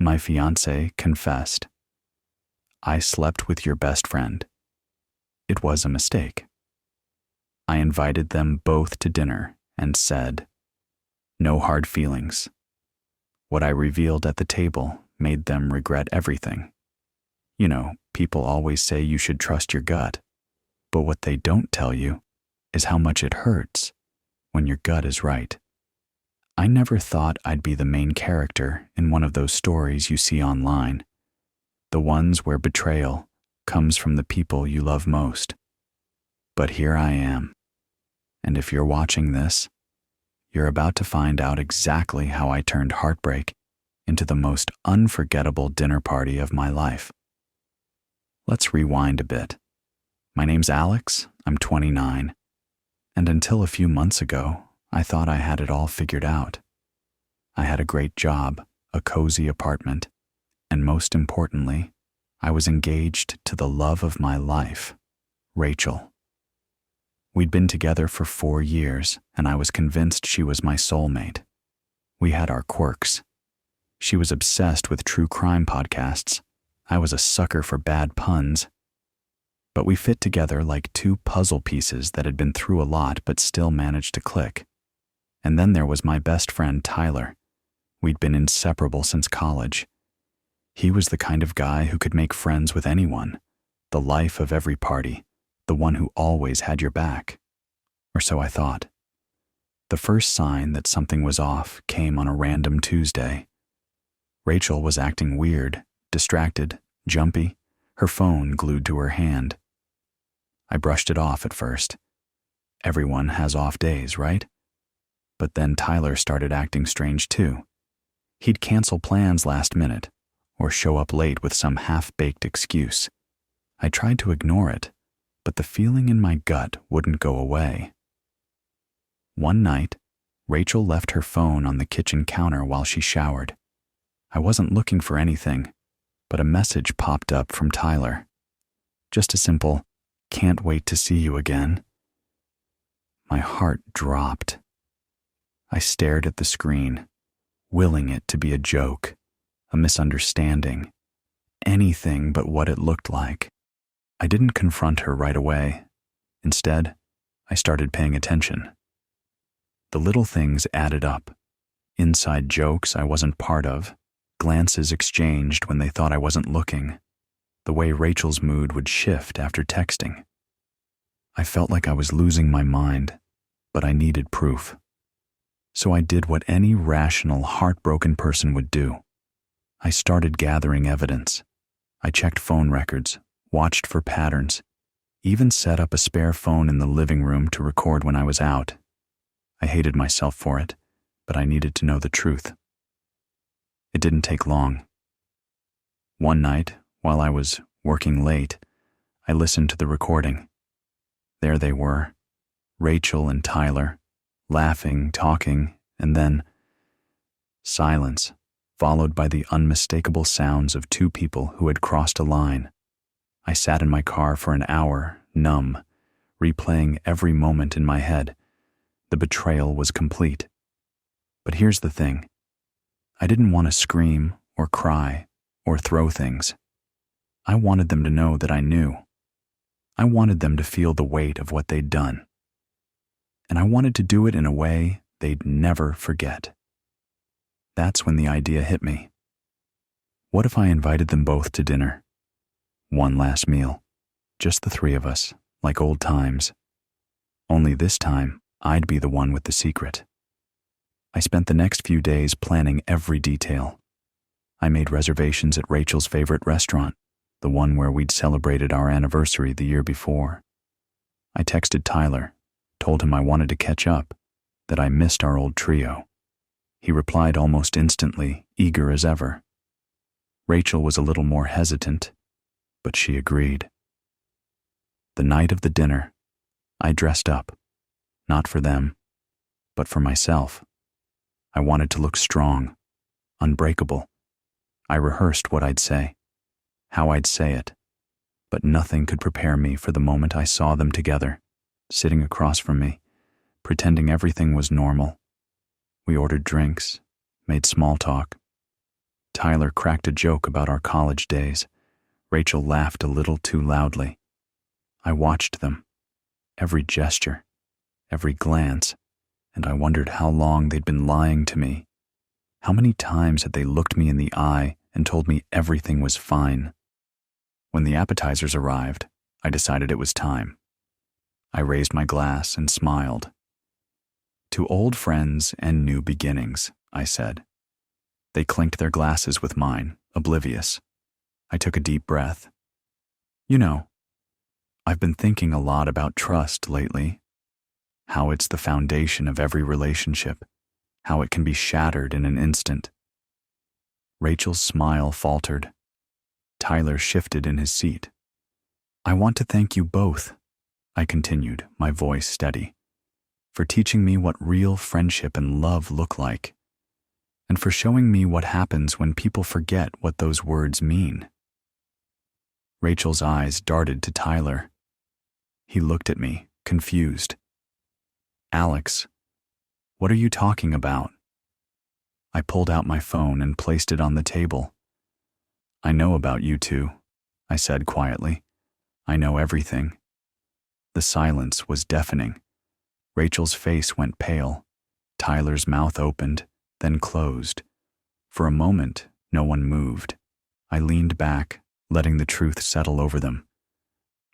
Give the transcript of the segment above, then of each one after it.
My fiancé confessed, "I slept with your best friend. It was a mistake." I invited them both to dinner and said, "No hard feelings." What I revealed at the table made them regret everything. You know, people always say you should trust your gut, but what they don't tell you is how much it hurts when your gut is right. I never thought I'd be the main character in one of those stories you see online, the ones where betrayal comes from the people you love most. But here I am, and if you're watching this, you're about to find out exactly how I turned heartbreak into the most unforgettable dinner party of my life. Let's rewind a bit. My name's Alex, I'm 29, and until a few months ago, I thought I had it all figured out. I had a great job, a cozy apartment, and most importantly, I was engaged to the love of my life, Rachel. We'd been together for 4 years, and I was convinced she was my soulmate. We had our quirks. She was obsessed with true crime podcasts. I was a sucker for bad puns. But we fit together like two puzzle pieces that had been through a lot but still managed to click. And then there was my best friend, Tyler. We'd been inseparable since college. He was the kind of guy who could make friends with anyone, the life of every party, the one who always had your back. Or so I thought. The first sign that something was off came on a random Tuesday. Rachel was acting weird, distracted, jumpy, her phone glued to her hand. I brushed it off at first. Everyone has off days, right? But then Tyler started acting strange too. He'd cancel plans last minute, or show up late with some half-baked excuse. I tried to ignore it, but the feeling in my gut wouldn't go away. One night, Rachel left her phone on the kitchen counter while she showered. I wasn't looking for anything, but a message popped up from Tyler. Just a simple, "Can't wait to see you again." My heart dropped. I stared at the screen, willing it to be a joke, a misunderstanding, anything but what it looked like. I didn't confront her right away. Instead, I started paying attention. The little things added up. Inside jokes I wasn't part of, glances exchanged when they thought I wasn't looking, the way Rachel's mood would shift after texting. I felt like I was losing my mind, but I needed proof. So I did what any rational, heartbroken person would do. I started gathering evidence. I checked phone records, watched for patterns, even set up a spare phone in the living room to record when I was out. I hated myself for it, but I needed to know the truth. It didn't take long. One night, while I was working late, I listened to the recording. There they were, Rachel and Tyler, laughing, talking, and then silence, followed by the unmistakable sounds of two people who had crossed a line. I sat in my car for an hour, numb, replaying every moment in my head. The betrayal was complete. But here's the thing. I didn't want to scream or cry or throw things. I wanted them to know that I knew. I wanted them to feel the weight of what they'd done. And I wanted to do it in a way they'd never forget. That's when the idea hit me. What if I invited them both to dinner? One last meal, just the three of us, like old times. Only this time, I'd be the one with the secret. I spent the next few days planning every detail. I made reservations at Rachel's favorite restaurant, the one where we'd celebrated our anniversary the year before. I texted Tyler, told him I wanted to catch up, that I missed our old trio. He replied almost instantly, eager as ever. Rachel was a little more hesitant, but she agreed. The night of the dinner, I dressed up, not for them, but for myself. I wanted to look strong, unbreakable. I rehearsed what I'd say, how I'd say it, but nothing could prepare me for the moment I saw them together, sitting across from me, pretending everything was normal. We ordered drinks, made small talk. Tyler cracked a joke about our college days. Rachel laughed a little too loudly. I watched them, every gesture, every glance, and I wondered how long they'd been lying to me. How many times had they looked me in the eye and told me everything was fine? When the appetizers arrived, I decided it was time. I raised my glass and smiled. To old friends and new beginnings, I said. They clinked their glasses with mine, oblivious. I took a deep breath. You know, I've been thinking a lot about trust lately. How it's the foundation of every relationship. How it can be shattered in an instant. Rachel's smile faltered. Tyler shifted in his seat. I want to thank you both, I continued, my voice steady, for teaching me what real friendship and love look like, and for showing me what happens when people forget what those words mean. Rachel's eyes darted to Tyler. He looked at me, confused. Alex, what are you talking about? I pulled out my phone and placed it on the table. I know about you two, I said quietly. I know everything. The silence was deafening. Rachel's face went pale. Tyler's mouth opened, then closed. For a moment, no one moved. I leaned back, letting the truth settle over them.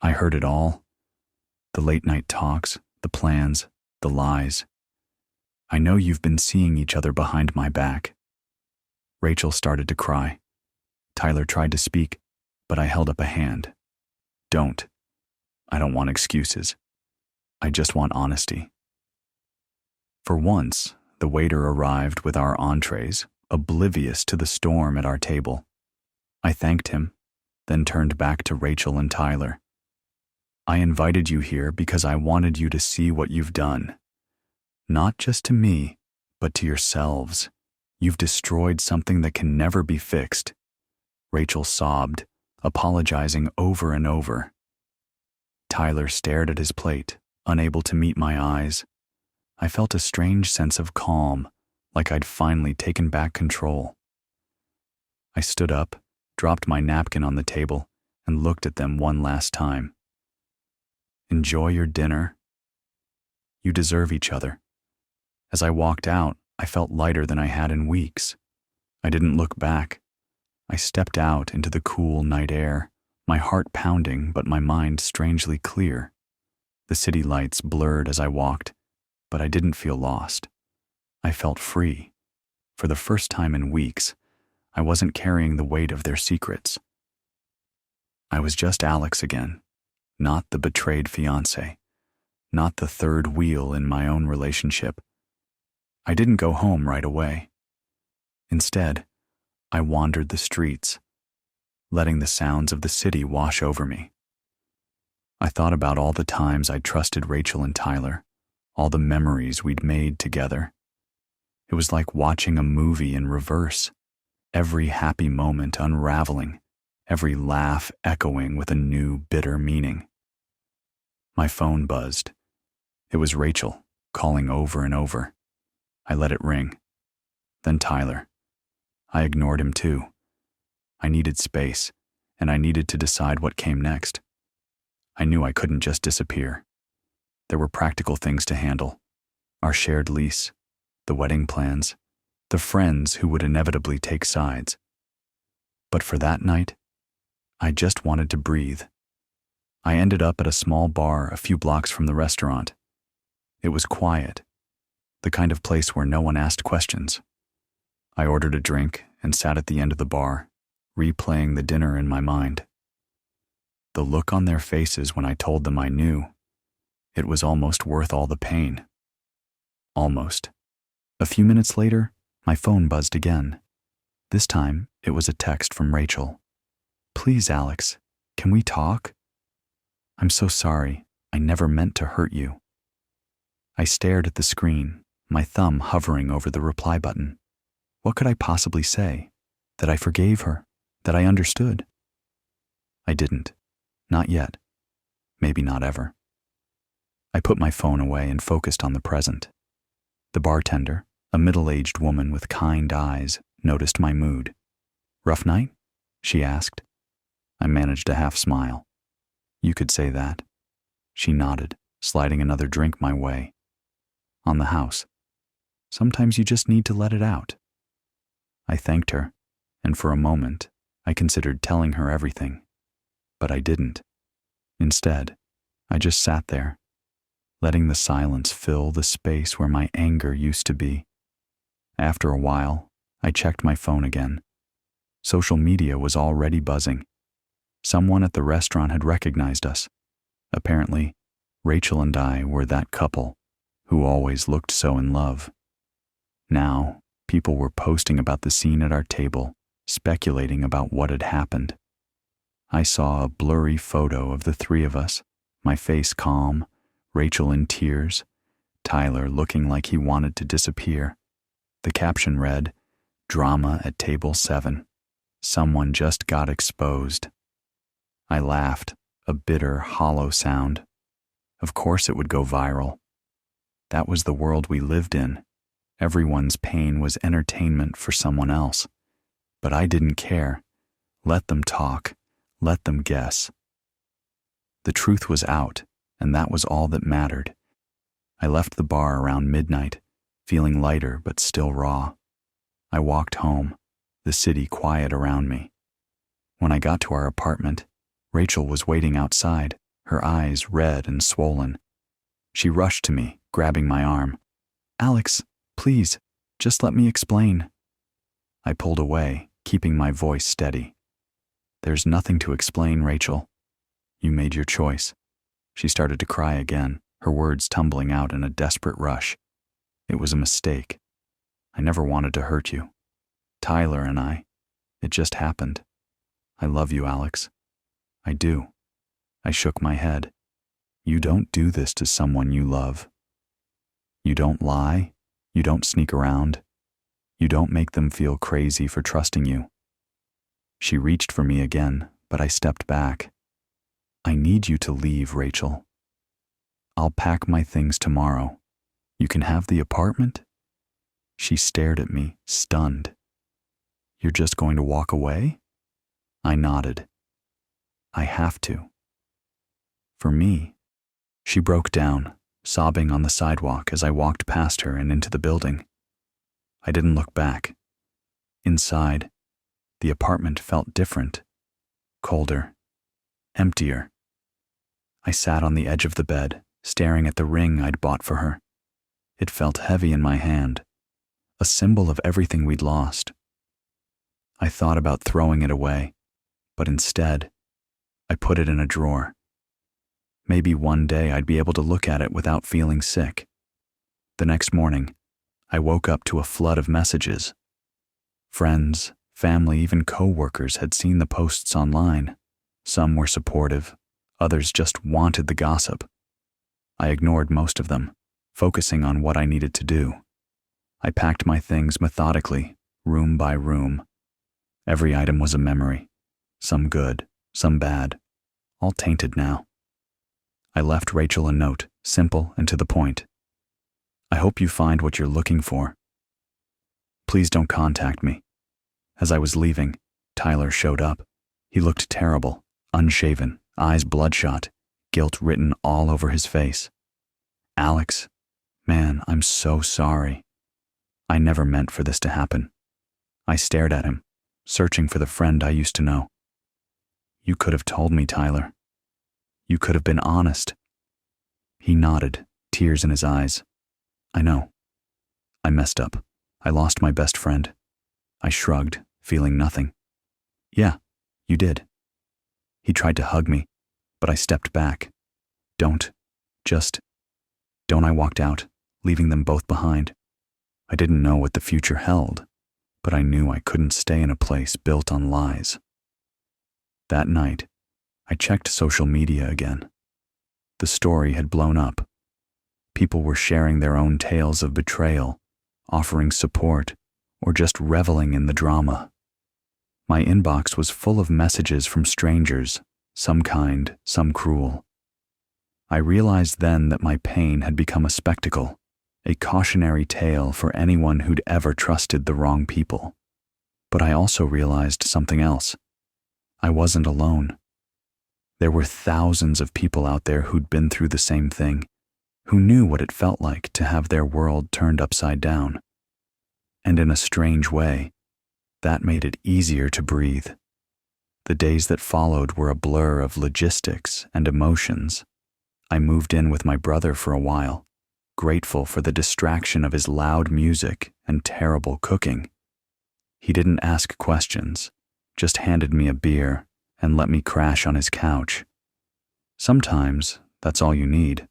I heard it all. The late-night talks, the plans, the lies. I know you've been seeing each other behind my back. Rachel started to cry. Tyler tried to speak, but I held up a hand. Don't. I don't want excuses. I just want honesty. For once, the waiter arrived with our entrees, oblivious to the storm at our table. I thanked him, then turned back to Rachel and Tyler. I invited you here because I wanted you to see what you've done. Not just to me, but to yourselves. You've destroyed something that can never be fixed. Rachel sobbed, apologizing over and over. Tyler stared at his plate, unable to meet my eyes. I felt a strange sense of calm, like I'd finally taken back control. I stood up, dropped my napkin on the table, and looked at them one last time. Enjoy your dinner. You deserve each other. As I walked out, I felt lighter than I had in weeks. I didn't look back. I stepped out into the cool night air, my heart pounding but my mind strangely clear. The city lights blurred as I walked, but I didn't feel lost. I felt free. For the first time in weeks, I wasn't carrying the weight of their secrets. I was just Alex again, not the betrayed fiancé, not the third wheel in my own relationship. I didn't go home right away. Instead, I wandered the streets, letting the sounds of the city wash over me. I thought about all the times I'd trusted Rachel and Tyler, all the memories we'd made together. It was like watching a movie in reverse, every happy moment unraveling, every laugh echoing with a new bitter meaning. My phone buzzed. It was Rachel, calling over and over. I let it ring. Then Tyler. I ignored him too. I needed space, and I needed to decide what came next. I knew I couldn't just disappear. There were practical things to handle. Our shared lease, the wedding plans, the friends who would inevitably take sides. But for that night, I just wanted to breathe. I ended up at a small bar a few blocks from the restaurant. It was quiet, the kind of place where no one asked questions. I ordered a drink and sat at the end of the bar, replaying the dinner in my mind. The look on their faces when I told them I knew, it was almost worth all the pain. Almost. A few minutes later, my phone buzzed again. This time, it was a text from Rachel. Please, Alex, can we talk? I'm so sorry. I never meant to hurt you. I stared at the screen, my thumb hovering over the reply button. What could I possibly say? That I forgave her? That I understood? I didn't. Not yet. Maybe not ever. I put my phone away and focused on the present. The bartender, a middle-aged woman with kind eyes, noticed my mood. Rough night? She asked. I managed a half smile. You could say that. She nodded, sliding another drink my way. On the house. Sometimes you just need to let it out. I thanked her, and for a moment, I considered telling her everything. But I didn't. Instead, I just sat there, letting the silence fill the space where my anger used to be. After a while, I checked my phone again. Social media was already buzzing. Someone at the restaurant had recognized us. Apparently, Rachel and I were that couple who always looked so in love. Now, people were posting about the scene at our table, speculating about what had happened. I saw a blurry photo of the three of us, my face calm, Rachel in tears, Tyler looking like he wanted to disappear. The caption read, "Drama at Table 7. Someone just got exposed." I laughed, a bitter, hollow sound. Of course it would go viral. That was the world we lived in. Everyone's pain was entertainment for someone else. But I didn't care. Let them talk. Let them guess. The truth was out, and that was all that mattered. I left the bar around midnight, feeling lighter but still raw. I walked home, the city quiet around me. When I got to our apartment, Rachel was waiting outside, her eyes red and swollen. She rushed to me, grabbing my arm. "Alex, please, just let me explain." I pulled away, keeping my voice steady. "There's nothing to explain, Rachel. You made your choice." She started to cry again, her words tumbling out in a desperate rush. "It was a mistake. I never wanted to hurt you. Tyler and I, it just happened. I love you, Alex. I do." I shook my head. "You don't do this to someone you love. You don't lie. You don't sneak around. You don't make them feel crazy for trusting you." She reached for me again, but I stepped back. "I need you to leave, Rachel. I'll pack my things tomorrow. You can have the apartment?" She stared at me, stunned. "You're just going to walk away?" I nodded. "I have to. For me." She broke down, sobbing on the sidewalk as I walked past her and into the building. I didn't look back. Inside, the apartment felt different, colder, emptier. I sat on the edge of the bed, staring at the ring I'd bought for her. It felt heavy in my hand, a symbol of everything we'd lost. I thought about throwing it away, but instead, I put it in a drawer. Maybe one day I'd be able to look at it without feeling sick. The next morning, I woke up to a flood of messages. Friends, family, even co-workers had seen the posts online. Some were supportive, others just wanted the gossip. I ignored most of them, focusing on what I needed to do. I packed my things methodically, room by room. Every item was a memory, some good, some bad, all tainted now. I left Rachel a note, simple and to the point. "I hope you find what you're looking for. Please don't contact me." As I was leaving, Tyler showed up. He looked terrible, unshaven, eyes bloodshot, guilt written all over his face. "Alex, man, I'm so sorry. I never meant for this to happen." I stared at him, searching for the friend I used to know. "You could have told me, Tyler. You could have been honest." He nodded, tears in his eyes. "I know. I messed up. I lost my best friend." I shrugged, feeling nothing. "Yeah, you did." He tried to hug me, but I stepped back. Don't. I walked out, leaving them both behind. I didn't know what the future held, but I knew I couldn't stay in a place built on lies. That night, I checked social media again. The story had blown up. People were sharing their own tales of betrayal, offering support, or just reveling in the drama. My inbox was full of messages from strangers, some kind, some cruel. I realized then that my pain had become a spectacle, a cautionary tale for anyone who'd ever trusted the wrong people. But I also realized something else. I wasn't alone. There were thousands of people out there who'd been through the same thing, who knew what it felt like to have their world turned upside down. And in a strange way, that made it easier to breathe. The days that followed were a blur of logistics and emotions. I moved in with my brother for a while, grateful for the distraction of his loud music and terrible cooking. He didn't ask questions, just handed me a beer and let me crash on his couch. Sometimes that's all you need.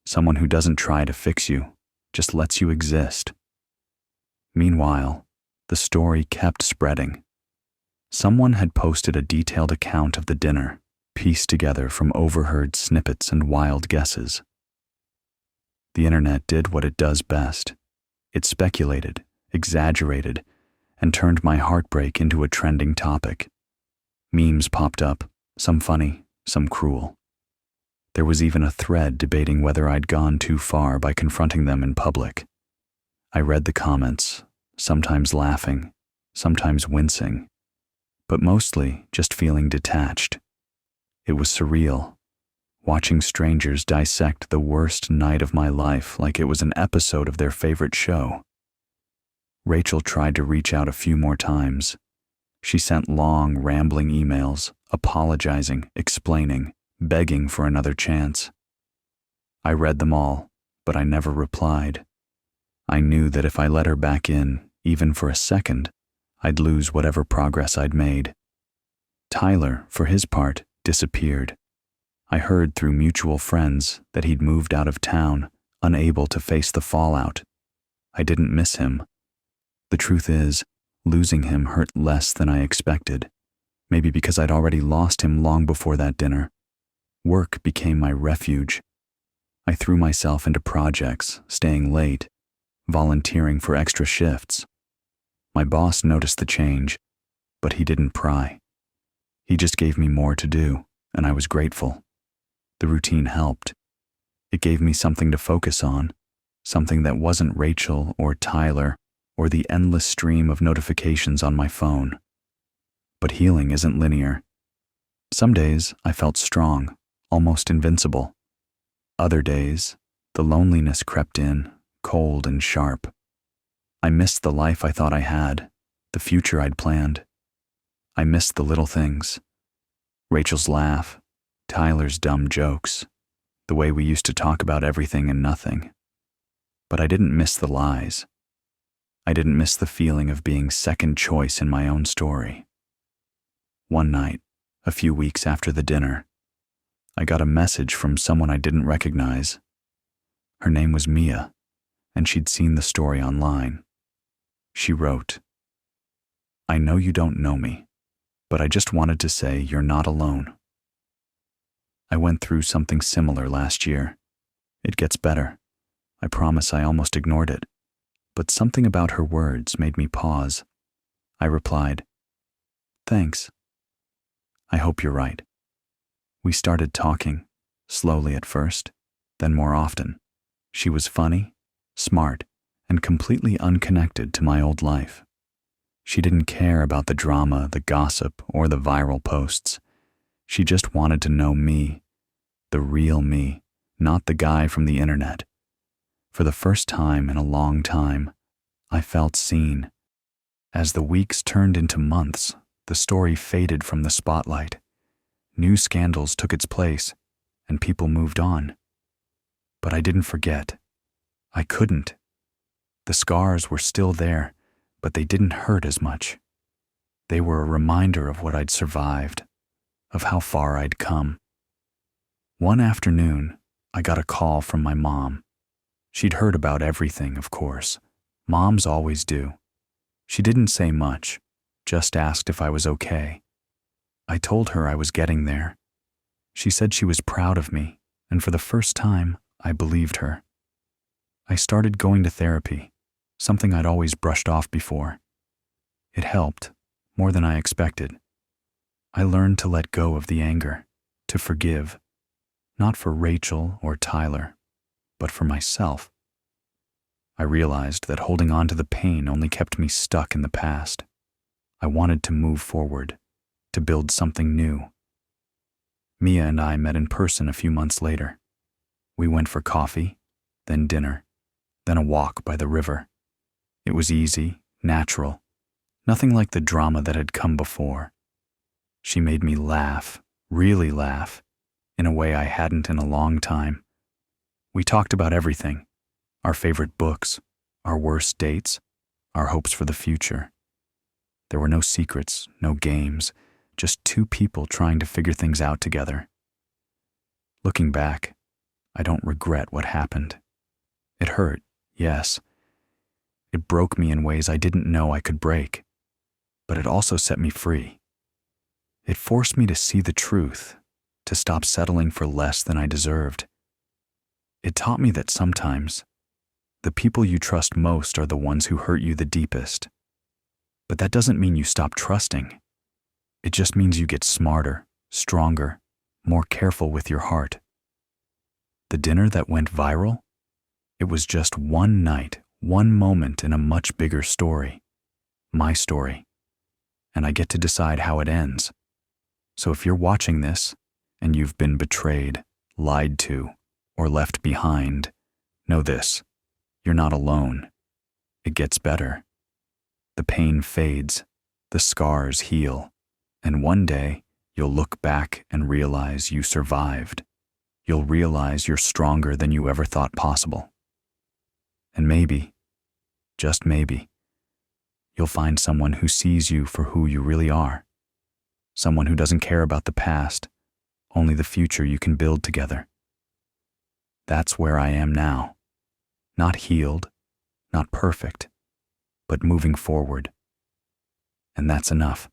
Someone who doesn't try to fix you, just lets you exist. Meanwhile, the story kept spreading. Someone had posted a detailed account of the dinner, pieced together from overheard snippets and wild guesses. The internet did what it does best. It speculated, exaggerated, and turned my heartbreak into a trending topic. Memes popped up, some funny, some cruel. There was even a thread debating whether I'd gone too far by confronting them in public. I read the comments, sometimes laughing, sometimes wincing, but mostly just feeling detached. It was surreal, watching strangers dissect the worst night of my life like it was an episode of their favorite show. Rachel tried to reach out a few more times. She sent long, rambling emails, apologizing, explaining, begging for another chance. I read them all, but I never replied. I knew that if I let her back in, even for a second, I'd lose whatever progress I'd made. Tyler, for his part, disappeared. I heard through mutual friends that he'd moved out of town, unable to face the fallout. I didn't miss him. The truth is, losing him hurt less than I expected, maybe because I'd already lost him long before that dinner. Work became my refuge. I threw myself into projects, staying late, volunteering for extra shifts. My boss noticed the change, but he didn't pry. He just gave me more to do, and I was grateful. The routine helped. It gave me something to focus on, something that wasn't Rachel or Tyler or the endless stream of notifications on my phone. But healing isn't linear. Some days I felt strong, almost invincible. Other days, the loneliness crept in, cold and sharp. I missed the life I thought I had, the future I'd planned. I missed the little things. Rachel's laugh, Tyler's dumb jokes, the way we used to talk about everything and nothing. But I didn't miss the lies. I didn't miss the feeling of being second choice in my own story. One night, a few weeks after the dinner, I got a message from someone I didn't recognize. Her name was Mia, and she'd seen the story online. She wrote, "I know you don't know me, but I just wanted to say you're not alone. I went through something similar last year. It gets better. I promise I almost ignored it. But something about her words made me pause. I replied, 'Thanks. I hope you're right.' We started talking, slowly at first, then more often. She was funny, smart, and completely unconnected to my old life. She didn't care about the drama, the gossip, or the viral posts. She just wanted to know me, the real me, not the guy from the internet. For the first time in a long time, I felt seen. As the weeks turned into months, the story faded from the spotlight. New scandals took its place, and people moved on. But I didn't forget. I couldn't. The scars were still there, but they didn't hurt as much. They were a reminder of what I'd survived, of how far I'd come. One afternoon, I got a call from my mom. She'd heard about everything, of course. Moms always do. She didn't say much, just asked if I was okay. I told her I was getting there. She said she was proud of me, and for the first time, I believed her. I started going to therapy, something I'd always brushed off before. It helped, more than I expected. I learned to let go of the anger, to forgive, not for Rachel or Tyler, but for myself. I realized that holding on to the pain only kept me stuck in the past. I wanted to move forward, to build something new. Mia and I met in person a few months later. We went for coffee, then dinner, then a walk by the river. It was easy, natural, nothing like the drama that had come before. She made me laugh, really laugh, in a way I hadn't in a long time. We talked about everything, our favorite books, our worst dates, our hopes for the future. There were no secrets, no games, just two people trying to figure things out together. Looking back, I don't regret what happened. It hurt, yes. It broke me in ways I didn't know I could break, but it also set me free. It forced me to see the truth, to stop settling for less than I deserved. It taught me that sometimes, the people you trust most are the ones who hurt you the deepest. But that doesn't mean you stop trusting. It just means you get smarter, stronger, more careful with your heart. The dinner that went viral? It was just one night, one moment in a much bigger story. My story. And I get to decide how it ends. So if you're watching this, and you've been betrayed, lied to, or left behind, know this: you're not alone. It gets better. The pain fades, the scars heal, and one day you'll look back and realize you survived. You'll realize you're stronger than you ever thought possible. And maybe, just maybe, you'll find someone who sees you for who you really are. Someone who doesn't care about the past, only the future you can build together. That's where I am now. Not healed, not perfect, but moving forward. And that's enough.